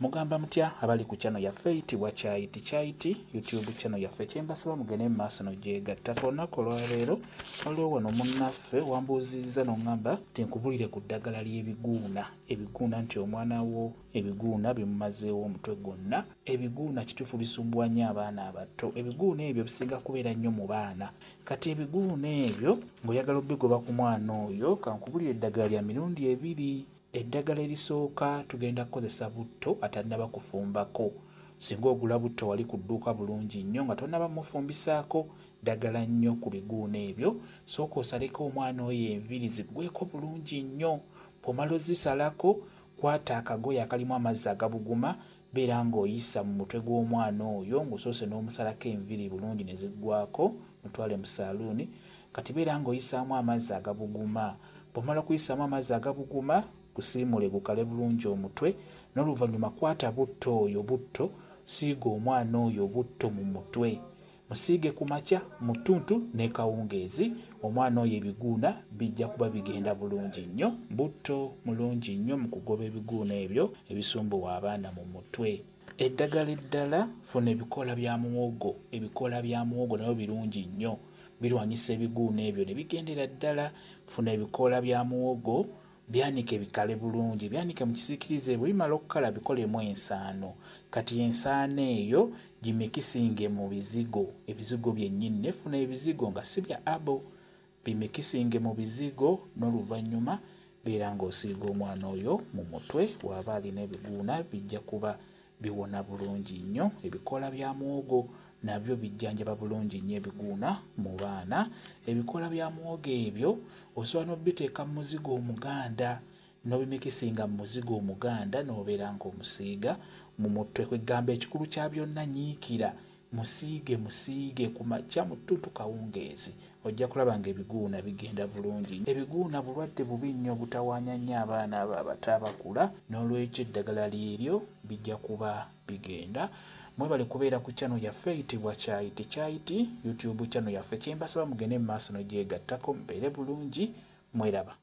Mugamba mutya abali ku channel yaffe eyitibwa Kyaiti YouTube channel yaffe kyembasaba mugende mu maaso n'ogyegattako olunaku olwaleero waliwo wano munnaffe wambuuzizza n'oŋŋamba tinkubulire ku ddagala ly'ebiguuna nti omwana wo ebiguuna bimumazeewo omutwe gwonna. Ebiguuna kituufu bisumbwa nnyo abaana abato. Ebiguuna ebyo bisinga kubeera nnyo mu baana. Kati ebiguuna ebyo ng'oyagala obbigoba ku mwana oyo kankubulire eddagala lya mirundi ebiri. Eddagala erisooka tugenda kukozesa butto atannaba kufumbako. Singa ogula butto wali ku dduuka bulungi nnyo nga tonnaba mufumbisaako ddagala nnyo ku biguuna ebyo, sooka osaleko omwana oyo enviiri ziggweko bulungi nnyo. Bw'omala ozisalako kwata akagoye akalimu amazzi agabuguma beera ng'oyisa mu mutwe gw'omwana oyo ng'osoose n'omusalako enviiri bulungi ne ziggwako mutwale mu saaluuni. Kati beera ng'oyisaamu amazzi agabuguma. Bw'omala kuyisaamu amazzi agabuguma kusiimule gukale bulungi omutwe, n'oluvannyuma kwata butto siiga omwana oyo butto mu mutwe. Musiige ku makya mu ttuntu ne kawungeezi, omwana oyo ebiguuna bijja kuba bigenda bulungi nnyo. Butto mulungi nnyo mu kugoba ebiguuna ebyo ebisumbuwa abaana mu mutwe. Eddagala eddala funa ebikoola bya muwogo. Ebikoola bya muwogo nabyo birungi nnyo, birwanyisa ebiguuna ebyo ne bigendera ddala. Funa ebikoola bya muwogo byanike bikale bulungi, byanike mu kisiikirize, bwe bimala okukala bikolemu ensaano. Kati ensaano eyo gimekisinge mu bizigo, ebizigo byennyini. Nefuna ebizigo nga si bya abo, bimekisinge mu bizigo, n'oluvannyuma beera ng'osiiga omwana oyo mu mutwe. Bw'aba alina ebiguuna bijja kuba biwona bulungi nnyo. Ebikoola bya muwogo nabyo bijjanjaba bulungi nnyo ebiguuna mu baana. Ebikoola bya muwogo ebyo osobola n'obiteeka mu muzigo omuganda, n'obimekisinga mu muzigo omuganda n'obeera ng'omusiiga mu mutwe. Kwegamba ekikulu kya byonna nyiikira musiige ku makya mu ttuntu kawungeezi, ojja kulaba ng'ebiguuna bigenda bulungi. Ebiguuna bulwadde bubi nnyo butawaanya nnyo abaana abo abato abakula, n'olwekyo eddagala lyeryo bijja kuba bigenda. Mwebale kubeera ku channel yaffe eyitibwa Kyaiti YouTube channel yaffe kyembasaba mugende mu maaso n'ogyegattako. Mbeere bulungi, mweraba.